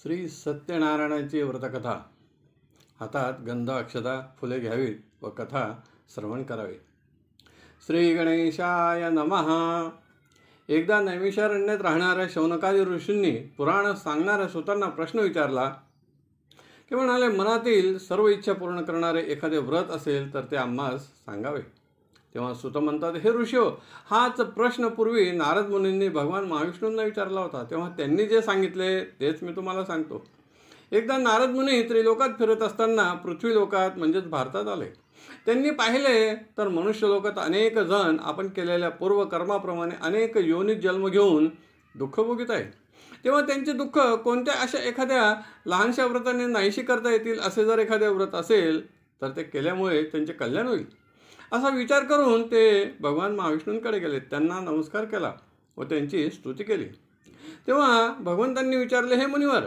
श्री सत्यनारायणाची व्रतकथा. हातात गंध अक्षता फुले घ्यावीत व कथा श्रवण करावे. श्री गणेशाय नमः. एकदा नैमिषारण्यात राहणाऱ्या शौनकादी ऋषींनी पुराण सांगणाऱ्या सुतांना प्रश्न विचारला की म्हणाले, मनातील सर्व इच्छा पूर्ण करणारे एखादे व्रत असेल तर ते आम्हास सांगावे. तेव्हा सुत म्हणतात, हे ऋषो, हाच प्रश्न पूर्वी नारद मुनींनी भगवान महाविष्णूंना विचारला होता. तेव्हा त्यांनी जे सांगितले तेच मी तुम्हाला सांगतो. एकदा नारद मुनी त्रिलोकात फिरत असताना पृथ्वी लोकात म्हणजेच भारतात आले. त्यांनी पाहिले तर मनुष्य लोकात अनेक जण आपण केलेल्या पूर्वकर्माप्रमाणे अनेक योनीत जन्म घेऊन दुःख भोगीत आहे. तेव्हा त्यांचे दुःख कोणत्या अशा एखाद्या लहानशा व्रताने नाहीशी करता येतील असे जर एखादे व्रत असेल तर ते केल्यामुळे त्यांचे कल्याण होईल असा विचार करून ते भगवान महाविष्णूंकडे गेले. त्यांना नमस्कार केला व त्यांची स्तुती केली. तेव्हा भगवंतांनी विचारले, हे मुनिवर,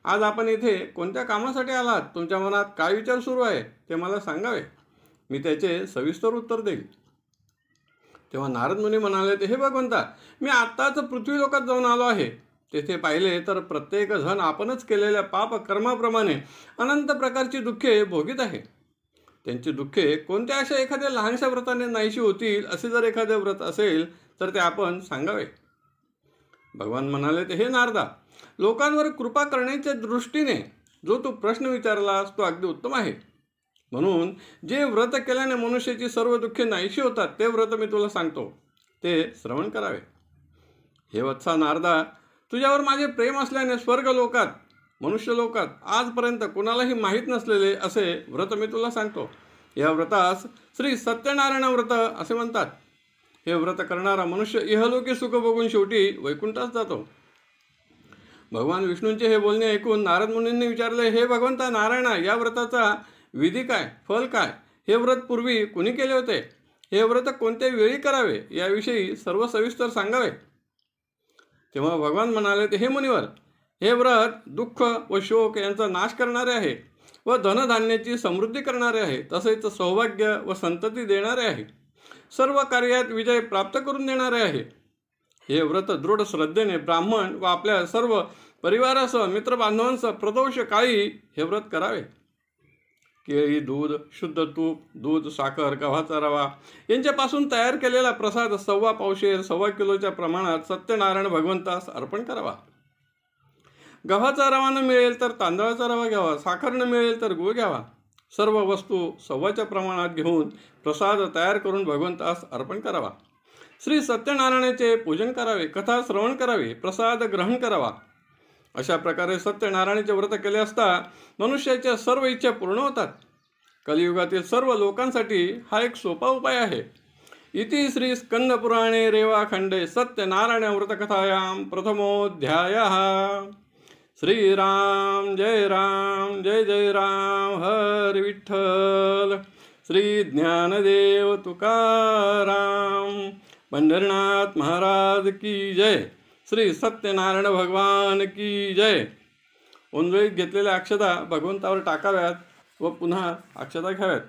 आज आपण इथे कोणत्या कामासाठी आलात? तुमच्या मनात काय विचार सुरू आहे ते मला सांगावे, मी त्याचे सविस्तर उत्तर देईल. तेव्हा नारद मुनी म्हणाले, हे भगवंता, मी आत्ताच पृथ्वी लोकात जाऊन आलो आहे. तेथे पाहिले तर प्रत्येक जण आपणच केलेल्या पाप कर्माप्रमाणे अनंत प्रकारची दुःखे भोगीत आहे. त्यांची दुःखे कोणत्या अशा एखाद्या लहानशा व्रताने नाहीशी होतील असे जर एखादे व्रत असेल तर ते आपण सांगावे. भगवान म्हणाले, हे नारदा, लोकांवर कृपा करण्याच्या दृष्टीने जो तू प्रश्न विचारलास तो अगदी उत्तम आहे. म्हणून जे व्रत केल्याने मनुष्याची सर्व दुःखे नाहीशी होतात ते व्रत मी तुला सांगतो, ते श्रवण करावे. हे वत्सा नारदा, तुझ्यावर माझे प्रेम असल्याने स्वर्ग लोकात मनुष्य लोकात आजपर्यंत कोणालाही माहीत नसलेले असे व्रत मी तुला सांगतो. या व्रतास श्री सत्यनारायण व्रत असे म्हणतात. हे व्रत करणारा मनुष्य इहलोकी सुख बघून शेवटी वैकुंठास जातो. भगवान विष्णूंचे हे बोलणे ऐकून नारद मुनींनी विचारले, हे भगवंता नारायणा, या व्रताचा विधी काय, फल काय? हे व्रत पूर्वी कुणी केले होते? हे व्रत कोणत्या वेळी करावे याविषयी सर्व सविस्तर सांगावे. तेव्हा भगवान म्हणाले, हे मुनिवर, हे व्रत दुःख व शोक यांचा नाश करणारे आहे व धनधान्याची समृद्धी करणारे आहे. तसेच सौभाग्य व संतती देणारे आहे. सर्व कार्यात विजय प्राप्त करून देणारे आहे. हे व्रत दृढ श्रद्धेने ब्राह्मण व आपल्या सर्व परिवारासह मित्रबांधवांसह प्रदोष काळी हे व्रत करावे. केळी, दूध, शुद्ध तूप, दूध, साखर, गव्हाचा रवा यांच्यापासून तयार केलेला प्रसाद 1.25 पावशेर 1.25 किलोच्या प्रमाणात सत्यनारायण भगवंतास अर्पण करावा. गव्हाचा रवा न मिळेल तर तांदळाचा रवा घ्यावा. साखर न मिळेल तर गूळ घ्यावा. सर्व वस्तू 1.25च्या प्रमाणात घेऊन प्रसाद तयार करून भगवंतास अर्पण करावा. श्री सत्यनारायणाचे पूजन करावे, कथा श्रवण करावे, प्रसाद ग्रहण करावा. अशा प्रकारे सत्यनारायणाचे व्रत केले असता मनुष्याच्या सर्व इच्छा पूर्ण होतात. कलियुगातील सर्व लोकांसाठी हा एक सोपा उपाय आहे. इति श्री स्कंद पुराणे रेवाखंडे सत्यनारायण व्रतकथायां प्रथमोऽध्यायः. श्रीराम जय राम, जय जय राम, हर विठ्ठल. श्री ज्ञानदेव तुकाराम, पंढरीनाथ महाराज की जय. श्री सत्यनारायण भगवान की जय. ओंजळीत घेतलेल्या अक्षता भगवंतावर टाकाव्यात व पुन्हा अक्षता घ्याव्यात.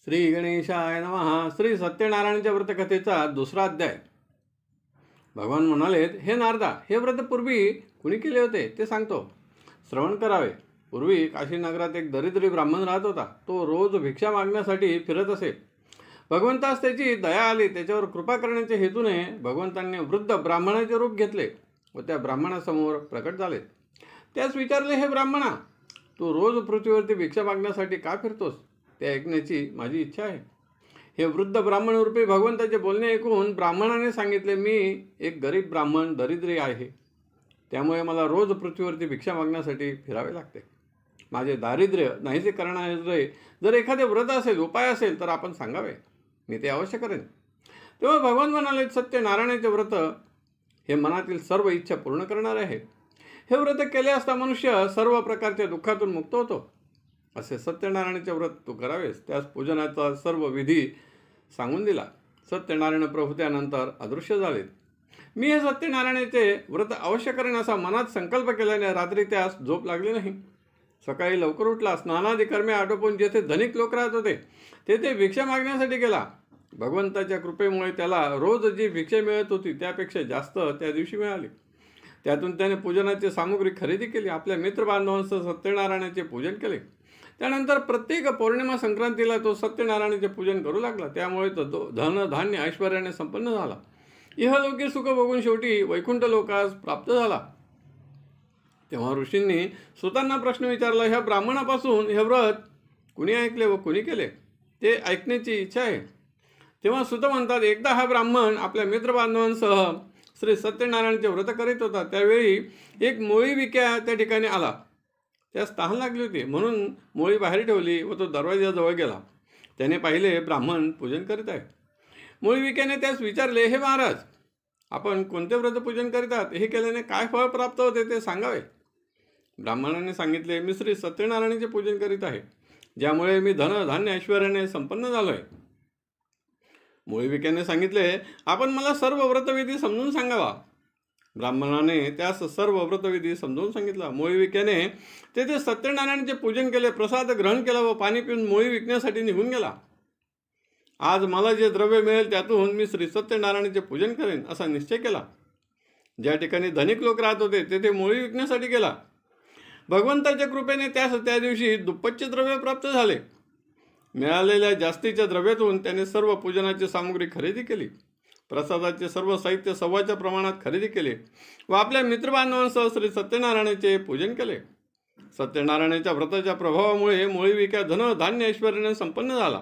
श्री गणेशाय नमः. श्री सत्यनारायणाच्या व्रतकथेचा 2रा अध्याय. भगवान म्हणाले, हे नारदा, हे व्रत पूर्वी कुणी केले होते ते सांगतो, श्रवण करावे. पूर्वी काशीनगरात एक दरिद्री ब्राह्मण राहत होता. तो रोज भिक्षा मागण्यासाठी फिरत असे. भगवंतास त्याची दया आली. त्याच्यावर कृपा करण्याच्या हेतूने भगवंतांनी वृद्ध ब्राह्मणाचे रूप घेतले व त्या ब्राह्मणासमोर प्रकट झाले. त्यास विचारले, हे ब्राह्मणा, तू रोज पृथ्वीवरती भिक्षा मागण्यासाठी का फिरतोस? ते ऐकण्याची माझी इच्छा आहे. हे वृद्ध ब्राह्मण रूपी भगवंताचे बोलणे ऐकून ब्राह्मणाने सांगितले, मी एक गरीब ब्राह्मण दरिद्री आहे. त्यामुळे मला रोज पृथ्वीवरती भिक्षा मागण्यासाठी फिरावे लागते. माझे दारिद्र्य नाहीसे करणारे जर एखादे व्रत असेल, उपाय असेल तर आपण सांगावे, मी ते अवश्य करेन. तेव्हा भगवान म्हणाले, सत्यनारायणाचे व्रत हे मनातील सर्व इच्छा पूर्ण करणारे आहे. हे व्रत केले असता मनुष्य सर्व प्रकारच्या दुःखातून मुक्त होतो. असे सत्यनारायणाचे व्रत तू करावेस. त्यास पूजनाचा सर्व विधी सांगून दिला. सत्यनारायण प्रभू त्यानंतर अदृश्य झाले. मी हे सत्यनारायणाचे व्रत अवश्य करेन असा मनात संकल्प केल्याने रात्री त्यास झोप लागली नाही. सकाळी लवकर उठला, स्नानादी कर्मे आटोपून जेथे धनिक लोक राहत होते तेथे भिक्षा मागण्यासाठी गेला. भगवंताच्या कृपेमुळे त्याला रोज जी भिक्षा मिळत होती त्यापेक्षा जास्त त्या दिवशी मिळाली. त्यातून त्याने पूजनाची सामुग्री खरेदी केली. आपल्या मित्रबांधवांसह सत्यनारायणाचे पूजन केले. त्यानंतर प्रत्येक पौर्णिमा संक्रांतीला तो सत्यनारायणाचे पूजन करू लागला. त्यामुळे तो धन धान्य ऐश्वर्याने संपन्न झाला. इहलोकी सुख बघून शेवटी वैकुंठ लोकास प्राप्त झाला. तेव्हा ऋषींनी सुतांना प्रश्न विचारला, ह्या ब्राह्मणापासून हे व्रत कुणी ऐकले व कुणी केले, ते ऐकण्याची इच्छा आहे. तेव्हा सुत म्हणतात, एकदा हा ब्राह्मण आपल्या मित्रबांधवांसह श्री सत्यनारायणाचे व्रत करीत होता. त्यावेळी एक मोळी विक्या त्या ठिकाणी आला. त्यास तहान लागली होती म्हणून मोळी बाहेर ठेवली व तो दरवाजाजवळ गेला. त्याने पाहिले ब्राह्मण पूजन करीत आहे. मोळी विक्याने त्यास विचारले, हे महाराज, आपण कोणते व्रत पूजन करीतात, हे केल्याने काय फळ प्राप्त होते ते सांगावे. ब्राह्मणाने सांगितले, मी श्री सत्यनारायणाचे पूजन करीत आहे, ज्यामुळे मी धन धान्य ऐश्वर्याने संपन्न झालोय. मोळी विक्याने सांगितले, आपण मला सर्व व्रतविधी समजून सांगावा. ब्राह्मणाने त्यास सर्व व्रतविधी समजावून सांगितला. मोळी विक्याने तेथे सत्यनारायणाचे पूजन केले, प्रसाद ग्रहण केला व पाणी पिऊन मोळी विकण्यासाठी निघून गेला. आज मला जे द्रव्य मिळेल त्यातून मी श्री सत्यनारायणाचे पूजन करेन असा निश्चय केला. ज्या ठिकाणी धनिक लोक राहत होते तेथे मोळी विकण्यासाठी गेला. भगवंताच्या कृपेने त्यास त्या दिवशी दुप्पटचे द्रव्य प्राप्त झाले. मिळालेल्या जास्तीच्या द्रव्यातून त्याने सर्व पूजनाची सामुग्री खरेदी केली. प्रसादाचे सर्व साहित्य सव्वाच्या प्रमाणात खरेदी केले व आपल्या मित्रबांधवांसह श्री सत्यनारायणाचे पूजन केले. सत्यनारायणाच्या व्रताच्या प्रभावामुळे मोळी विक्या धन धान्य ऐश्वर्याने संपन्न झाला.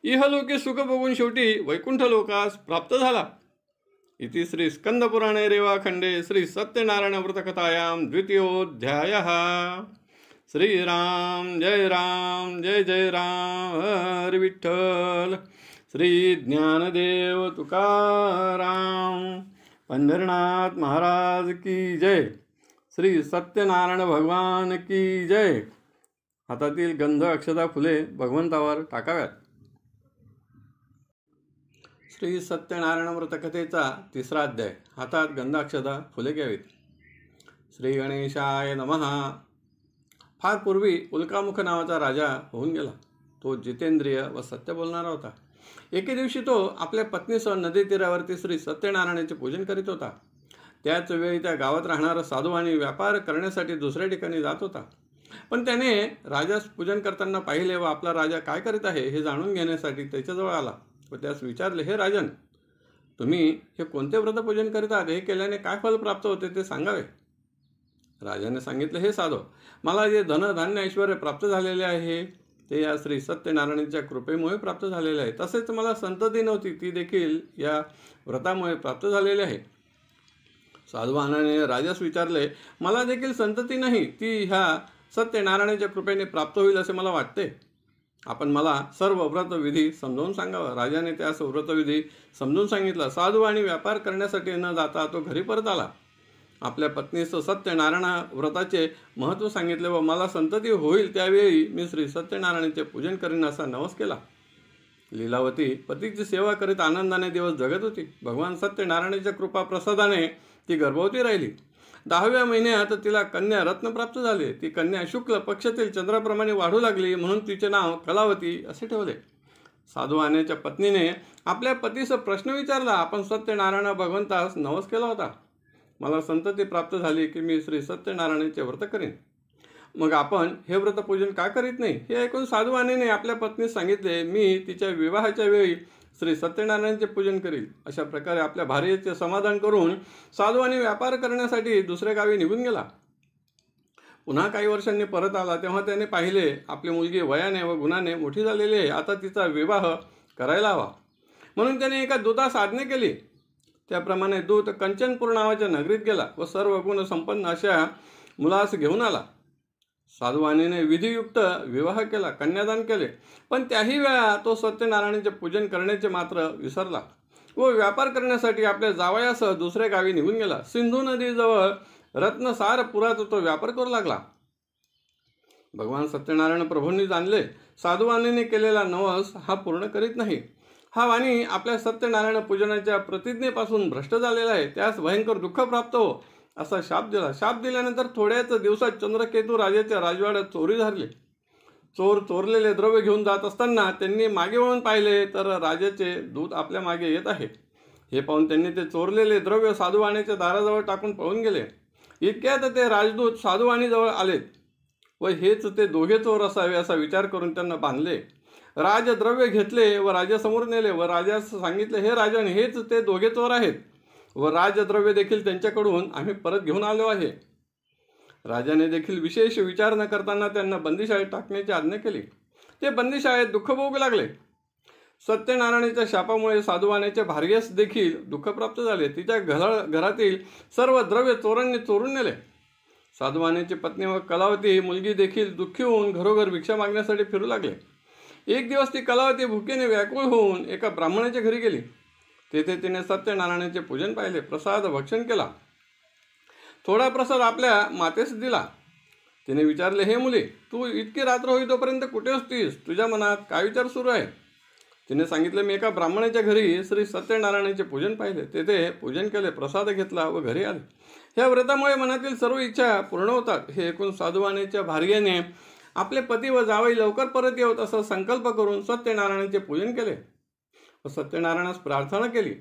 इहलोकी सुख बघून शेवटी वैकुंठ लोकास प्राप्त झाला. इति श्री स्कंदपुराणे रेवाखंडे श्री सत्यनारायण व्रतकथायां द्वितीयोऽध्यायः. श्रीराम जय राम हरि विठ्ठल. श्री ज्ञानदेव तुकाराम पंढरनाथ महाराज की जय. श्री सत्यनारायण भगवान की जय. हातातील गंध अक्षता फुले भगवंतावर टाकाव्यात. श्री सत्यनारायण व्रतकथेचा 3रा अध्याय. हातात गंधाक्षता फुले घ्यावीत. श्री गणेशाय नमः. फार पूर्वी उल्कामुख नावाचा राजा होऊन गेला. तो जितेंद्रिय व सत्य बोलणारा होता. एके दिवशी तो आपल्या पत्नीसह नदी तीरावरती श्री सत्यनारायणाचे पूजन करीत होता. त्याच वेळी त्या गावात राहणारा साधू आणि व्यापार करण्यासाठी दुसऱ्या ठिकाणी जात होता. पण त्याने राजास पूजन करताना पाहिले व आपला राजा काय करीत आहे हे जाणून घेण्यासाठी त्याच्याजवळ आला व त्यास विचारले, हे राजन, तुम्ही हे कोणते व्रतपूजन करीतात, हे केल्याने काय फल प्राप्त होते ते सांगावे. राजाने सांगितले, हे साधो, मला जे धनधान्य ऐश्वर्य प्राप्त झालेले आहे ते या श्री सत्यनारायणाच्या कृपेमुळे प्राप्त झालेले आहे. तसेच मला संतती नव्हती, ती देखील या व्रतामुळे प्राप्त झालेली आहे. साधुवानाने राजास विचारले, मला देखील संतती नाही, ती ह्या सत्यनारायणाच्या कृपेने प्राप्त होईल असे मला वाटते. आपण मला सर्व व्रतविधी समजावून सांगावा. राजाने त्यास व्रतविधी समजून सांगितला. साधू आणि व्यापार करण्यासाठी न जाता तो घरी परत आला. आपल्या पत्नीस सत्यनारायण व्रताचे महत्त्व सांगितले व मला संतती होईल त्यावेळी मी श्री सत्यनारायणाचे पूजन करीन असा नवस केला. लीलावती पतीची सेवा करीत आनंदाने दिवस जगत होती. भगवान सत्यनारायणाच्या कृपा प्रसादाने ती गर्भवती राहिली. 10व्या महिन्यात तिला कन्या रत्न प्राप्त झाले. ती कन्या शुक्ल पक्षातील चंद्राप्रमाणे वाढू लागली म्हणून तिचे नाव कलावती असे ठेवले. साधू आण्याच्या पत्नीने आपल्या पतीस प्रश्न विचारला, आपण सत्यनारायण भगवंतास नवस केला होता. मला संतती प्राप्त झाली की मी श्री सत्यनारायणाचे व्रत करीन. मग आपण हे व्रतपूजन का करीत नाही? हे ऐकून साधू आण्याने आपल्या पत्नीस सांगितले, मी तिच्या विवाहाच्या वेळी श्री सत्यनारायणाचे पूजन करील. अशा प्रकारे आपल्या भार्येचे समाधान करून साधू आणि व्यापार करण्यासाठी दुसऱ्या गावी निघून गेला. पुन्हा काही वर्षांनी परत आला तेव्हा त्याने पाहिले, आपली मुलगी वयाने व गुणाने मोठी झालेली आहे. आता तिचा विवाह करायला हवा. म्हणून त्याने एका दूतास आज्ञा केली. त्याप्रमाणे दूत कंचनपूर नावाच्या नगरीत गेला व सर्व गुण संपन्न अशा मुलास घेऊन आला. साधुवाणीने विधियुक्त विवाह केला, कन्यादान केले. पण त्याही वेळा तो सत्यनारायणाचे पूजन करण्याचे मात्र विसरला व व्यापार करण्यासाठी आपल्या जावयासह दुसऱ्या गावी निघून गेला. सिंधू नदीजवळ रत्नसार पुरात तो व्यापार करू लागला. भगवान सत्यनारायण प्रभूंनी जाणले, साधुवाणीने केलेला नवस हा पूर्ण करीत नाही. हा वाणी आपल्या सत्यनारायण पूजनाच्या प्रतिज्ञेपासून भ्रष्ट झालेला आहे. त्यास भयंकर दुःख प्राप्त हो असा शाप दिला. शाप दिल्यानंतर थोड्याच दिवसात चंद्रकेतू राजाच्या राजवाड्यात चोरी झाली. चोर चोरलेले द्रव्य घेऊन जात असताना त्यांनी मागे वळून पाहिले तर राजाचे दूत आपल्या मागे येत आहे. हे पाहून त्यांनी ते चोरलेले द्रव्य साधुवाणीच्या दाराजवळ टाकून पळून गेले. इतक्यात ते राजदूत साधुवाणीजवळ आलेत व हेच ते दोघे चोर असावे असा विचार करून त्यांना बांधले. राजद्रव्य घेतले व राजासमोर नेले व राजास सांगितले, हे राजन, हेच ते दोघे चोर आहेत व राजद्रव्य देखील त्यांच्याकडून आम्ही परत घेऊन आलो आहे. राजाने देखील विशेष विचार न करताना त्यांना बंदीशाळेत टाकण्याची आज्ञा केली. ते बंदीशाळेत दुःख भोगू लागले. सत्यनारायणाच्या शापामुळे साधुवाण्याच्या भार्यास देखील दुःख प्राप्त झाले. तिच्या घरातील सर्व द्रव्य चोरांनी चोरून नेले. साधुवाण्याची पत्नी व कलावती मुलगी देखील दुःखी होऊन घरोघर भिक्षा मागण्यासाठी फिरू लागले. एक दिवस ती कलावती भुकेने व्याकुळ होऊन एका ब्राह्मणाच्या घरी गेली. तेथे तिने सत्यनारायणाचे पूजन पाहिले, प्रसाद भक्षण केला. थोडा प्रसाद आपल्या मातेस दिला. तिने विचारले, हे मुली, तू इतकी रात्र होई तोपर्यंत कुठे असतीस? तुझ्या मनात काय विचार सुरू आहे? तिने सांगितले, मी एका ब्राह्मणाच्या घरी श्री सत्यनारायणाचे पूजन पाहिले, तेथे पूजन केले, प्रसाद घेतला व घरी आले. ह्या व्रतामुळे मनातील सर्व इच्छा पूर्ण होतात. हे ऐकून साधुवाण्याच्या भार्येने आपले पती व जावई लवकर परत येवत असा संकल्प करून सत्यनारायणाचे पूजन केले व सत्यनारायणास प्रार्थना केली.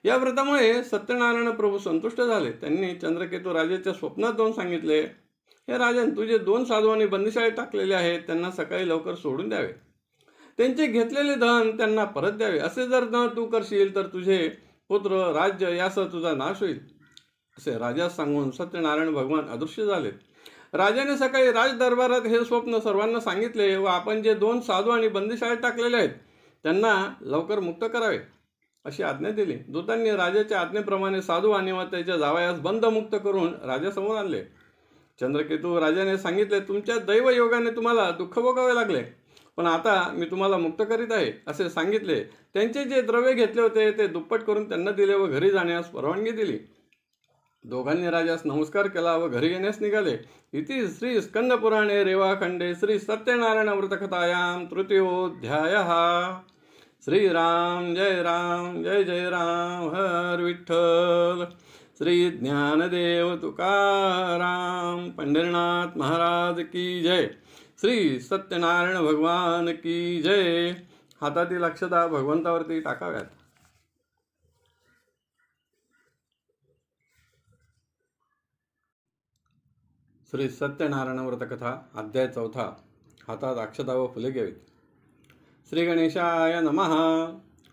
या व्रतामुळे सत्यनारायण प्रभू संतुष्ट झाले. त्यांनी चंद्रकेतू राजाच्या स्वप्नात जाऊन सांगितले, हे राजन, तुझे 2 साधुवांनी बंदिशाळेत टाकलेले आहेत, त्यांना सकाळी लवकर सोडून द्यावे. त्यांचे घेतलेले धन त्यांना परत द्यावे. असे जर न तू करशील तर तुझे पुत्र, राज्य यासह तुझा नाश होईल. असे राजास सांगून सत्यनारायण भगवान अदृश्य झाले. राजाने सकाळी राजदरबारात हे स्वप्न सर्वांना सांगितले व आपण जे 2 साधू आणि बंदिशाळेत टाकलेले आहेत त्यांना लवकर मुक्त करावे अशी आज्ञा दिली. दूतांनी राजाच्या आज्ञेप्रमाणे साधू आणि व त्याच्या जावयास बंधमुक्त करून राजासमोर आणले. चंद्रकेतू राजाने सांगितले, तुमच्या दैवयोगाने तुम्हाला दुःख भोगावे लागले, पण आता मी तुम्हाला मुक्त करीत आहे असे सांगितले. त्यांचे जे द्रव्य घेतले होते ते दुप्पट करून त्यांना दिले व घरी जाण्यास परवानगी दिली. दोघांनी राजास नमस्कार केला व घरी येण्यास निघाले. इति श्री स्कंदपुराणे रेवाखंडे श्री सत्यनारायण व्रतकथायां तृतीयोऽध्यायः. श्रीराम जय जय राम, हर विठ्ठल. श्री ज्ञानदेव तुकाराम पंढरीनाथ महाराज की जय. श्री सत्यनारायण भगवान की जय. हातातील अक्षता भगवंतावरती टाकाव्यात. श्री सत्यनारायण व्रतकथा अध्याय 4. हातात अक्षता व फुले घ्यावीत. श्री गणेशाय नमः.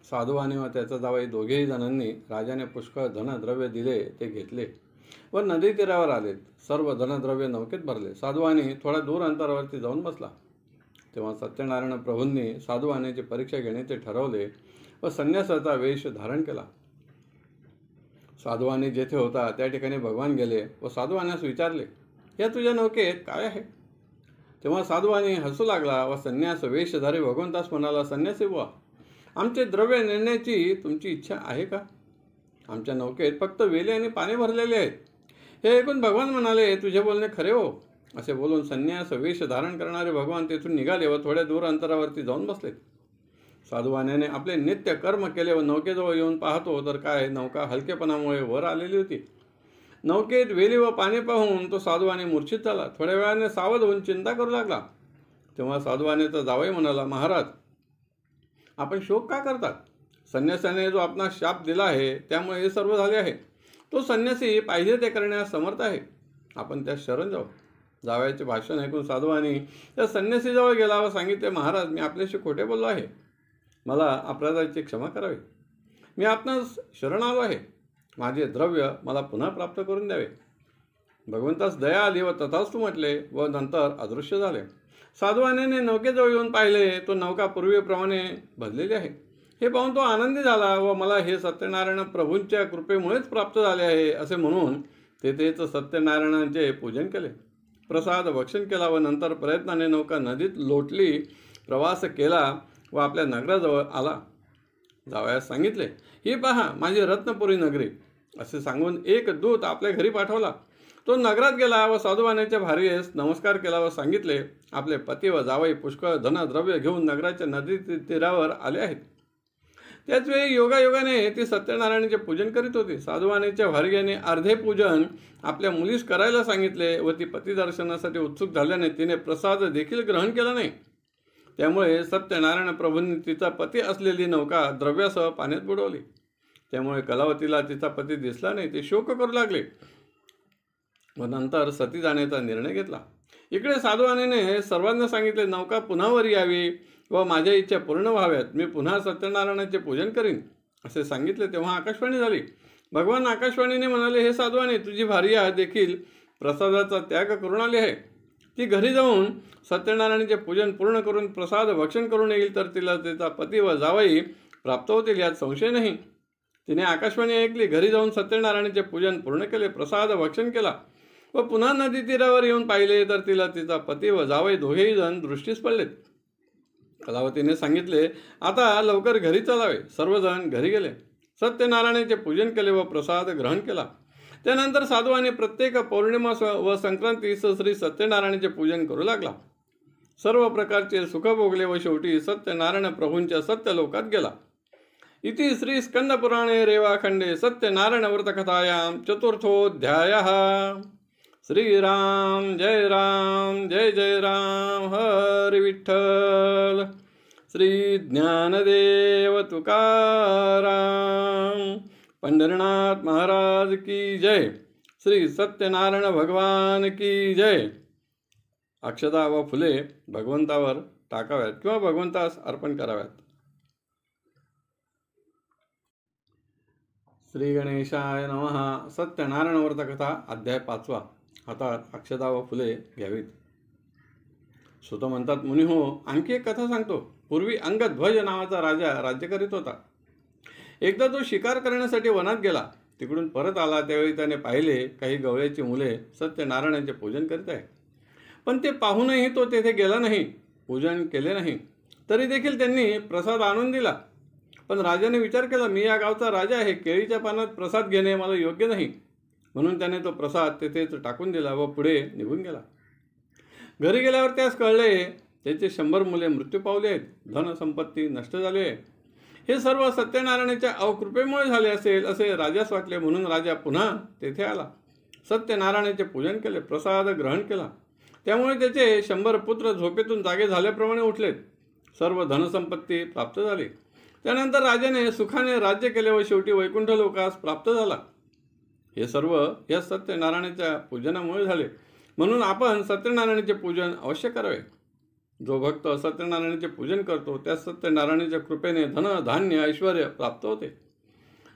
साधुवाणी व त्याचा जावई दोघेही जणांनी राजाने पुष्कळ धनद्रव्य दिले ते घेतले व नदी तीरावर आलेत. सर्व धनद्रव्य नौकेत भरले. साधुवाणी थोडा दूर अंतरावरती जाऊन बसला. तेव्हा सत्यनारायण प्रभूंनी साधुवाणीची परीक्षा घेण्याचे ठरवले व संन्यासाचा वेश धारण केला. साधुवाणी जेथे होता त्या ठिकाणी भगवान गेले व साधुवाण्यास विचारले, या तुझ्या नौकेत काय आहे? तेव्हा साधुवाणी हसू लागला व संन्यास वेशधारी भगवंतास म्हणाला, संन्यासी बुवा, आमचे द्रव्य नेण्याची तुमची इच्छा आहे का? आमच्या नौकेत फक्त वेले आणि पाणी भरलेले आहेत. हे ऐकून भगवान म्हणाले, तुझे बोलणे खरे हो. असे बोलून संन्यास वेश धारण करणारे भगवान तेथून निघाले व थोड्या दूर अंतरावरती जाऊन बसले. साधुवाण्याने आपले नित्य कर्म केले व नौकेजवळ येऊन पाहतो तर काय, नौका हलकेपणामुळे वर आलेली होती. नौकेत वेली व पाणी पाहून तो साधुवाणी मूर्छित झाला. थोड्या वेळाने सावध होऊन चिंता करू लागला. तेव्हा साधुवाणीचा जावई म्हणाला, महाराज, आपण शोक का करतात? संन्यासाने जो आपणास शाप दिला आहे त्यामुळे हे सर्व झाले आहे. तो संन्यासी पाहिजे ते करण्यास समर्थ आहे. आपण त्यास शरण जाऊ. जावयाचे भाषण ऐकून साधुवाणी त्या संन्यासीजवळ गेला व सांगितले, महाराज, मी आपल्याशी खोटे बोललो आहे. मला अपराधाची क्षमा करावी. मी आपणास शरण आलो आहे. माझे द्रव्य मला पुन्हा प्राप्त करून द्यावे. भगवंतास दया आली व तथास्तु म्हटले व नंतर अदृश्य झाले. साधुवाण्याने नौकेजवळ येऊन पाहिले तो नौका पूर्वीप्रमाणे भरलेली आहे. हे पाहून तो आनंदी झाला व मला हे सत्यनारायण प्रभूंच्या कृपेमुळेच प्राप्त झाले आहे असे म्हणून तेथेच सत्यनारायणांचे पूजन केले, प्रसाद भक्षण केला व नंतर प्रयत्नाने नौका नदीत लोटली, प्रवास केला व आपल्या नगराजवळ आला. जावयास सांगितले, ही पहा माझी रत्नपुरी नगरी. असे सांगून एक दूत आपल्या घरी पाठवला. तो नगरात गेला व साधुवाण्याच्या भार्येस नमस्कार केला व सांगितले, आपले पती व जावई पुष्कळ धनद्रव्य घेऊन नगराच्या नदी तीरावर आले आहेत. त्याचवेळी योगायोगाने ती सत्यनारायणाचे पूजन करीत होती. साधुवाणीच्या भार्याने अर्धे पूजन आपल्या मुलीस करायला सांगितले व ती पतिदर्शनासाठी उत्सुक झाल्याने तिने प्रसाद देखील ग्रहण केला नाही. त्यामुळे सत्यनारायण प्रभूंनी तिचा पती असलेली नौका द्रव्यासह पाण्यात बुडवली. त्यामुळे कलावतीला तिचा पती दिसला नाही. ते शोक करू लागले व नंतर सती जाण्याचा निर्णय घेतला. इकडे साधुवाणीने सर्वांना सांगितले, नौका पुन्हा वर यावी व माझ्या इच्छा पूर्ण व्हाव्यात. मी पुन्हा सत्यनारायणाचे पूजन करीन असे सांगितले. तेव्हा आकाशवाणी झाली. भगवान आकाशवाणीने म्हणाले, हे साधुवाणी, तुझी भार्या देखील प्रसादाचा त्याग करून आली आहे. ती घरी जाऊन सत्यनारायणाचे पूजन पूर्ण करून प्रसाद भक्षण करून येईल तर तिला तिचा पती व जावई प्राप्त होतील यात संशय नाही. तिने आकाशवाणी ऐकली. घरी जाऊन सत्यनारायणाचे पूजन पूर्ण केले, प्रसाद भक्षण केला व पुन्हा नदी तीरावर येऊन पाहिले तर तिला तिचा पती व जावई दोघेही जण दृष्टीस पडलेत. कलावतीने सांगितले, आता लवकर घरी चालावे. सर्वजण घरी गेले. सत्यनारायणाचे पूजन केले व प्रसाद ग्रहण केला. त्यानंतर साधुवाणी प्रत्येक पौर्णिमा व संक्रांतीस श्री सत्यनारायणाचे पूजन करू लागला. सर्व प्रकारचे सुख भोगले व शेवटी सत्यनारायण प्रभूंच्या सत्यलोकात गेला. इति श्री स्कंदपुराणे रेवाखंडे सत्यनारायण व्रतकथायां चतुर्थोऽध्यायः. श्रीराम जय जय राम हरि विठ्ठल. श्री ज्ञानदेव तुकाराम पंढरीनाथ महाराज की जय. श्री सत्यनारायण भगवान की जय. अक्षता व फुले भगवंतावर टाकाव्यात किंवा भगवंतास अर्पण कराव्यात. श्री गणेशाय नमः. सत्यनारायण व्रतकथा अध्याय 5. हातात अक्षता व फुले घ्यावीत. सुत म्हणतात, मुनिहो, आणखी एक कथा सांगतो. पूर्वी अंगध्वज नावाचा राजा राज्य करीत होता. एकदा तो शिकार करण्यासाठी वनात गेला. तिकडून परत आला त्यावेळी त्याने पाहिले काही गवळ्याची मुले सत्यनारायणाचे पूजन करीत आहे. पण ते पाहूनही तो तेथे गेला नाही, पूजन केले नाही. तरी देखील त्यांनी प्रसाद आणून दिला. पण राजाने विचार केला, मी या गावचा राजा आहे, केळीच्या पानात प्रसाद घेणे मला योग्य नाही. म्हणून त्याने तो प्रसाद तेथेच टाकून दिला व पुढे निघून गेला. घरी गेल्यावर त्यास कळले त्याचे 100 मुले मृत्यू पावले आहेत, धनसंपत्ती नष्ट झाली आहे. हे सर्व सत्यनारायणाच्या अवकृपेमुळे झाले असेल असे राजास वाटले. म्हणून राजा पुन्हा तेथे आला. सत्यनारायणाचे पूजन केले, प्रसाद ग्रहण केला. त्यामुळे त्याचे 100 पुत्र झोपेतून जागे झाल्याप्रमाणे उठलेत. सर्व धनसंपत्ती प्राप्त झाली. त्यानंतर राजाने सुखाने राज्य केले व शेवटी वैकुंठ लोकास प्राप्त झाला. हे सर्व या सत्यनारायणाच्या पूजनामुळे झाले. म्हणून आपण सत्यनारायणाचे पूजन अवश्य करावे. जो भक्त सत्यनारायणाचे पूजन करतो त्या सत्यनारायणाच्या कृपेने धन धान्य ऐश्वर प्राप्त होते.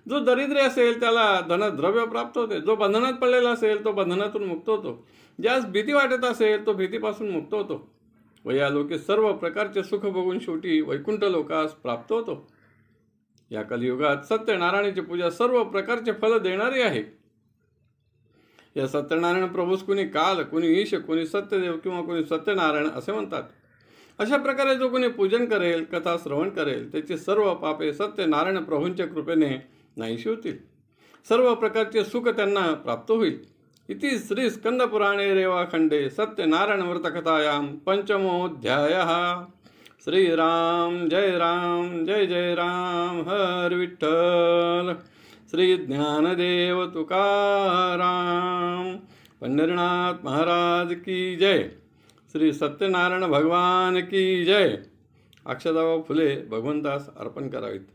जो दरिद्री असेल त्याला धनद्रव्य प्राप्त होते. जो बंधनात पडलेला असेल तो बंधनातून मुक्त होतो. ज्यास भीती वाटत असेल तो भीतीपासून मुक्त होतो व या लोके सर्व प्रकारचे सुख बघून शेवटी वैकुंठ लोकास प्राप्त होतो. या कलियुगात सत्यनारायणाची पूजा सर्व प्रकारचे फल देणारी आहे. या सत्यनारायण प्रभूस कुणी काल, कुणी ईश, कुणी सत्यदेव किंवा कुणी सत्यनारायण असे म्हणतात. अशा प्रकारे जो कोणी पूजन करेल, कथा श्रवण करेल, त्याची सर्व पापे सत्यनारायण प्रभूंच्या कृपेने नाहीशी होतील. सर्व प्रकारचे सुख त्यांना प्राप्त होईल. इति श्री स्कंदपुराणे रेवाखंडे सत्यनारायण व्रतकथायां पंचमोऽध्यायः. श्रीराम जय राम हरि विठ्ठल. श्री ज्ञानदेव तुकाराम पंढरीनाथ महाराज की जय. श्री सत्यनारायण भगवान की जय. अक्षता व फुले भगवंतास अर्पण करावीत.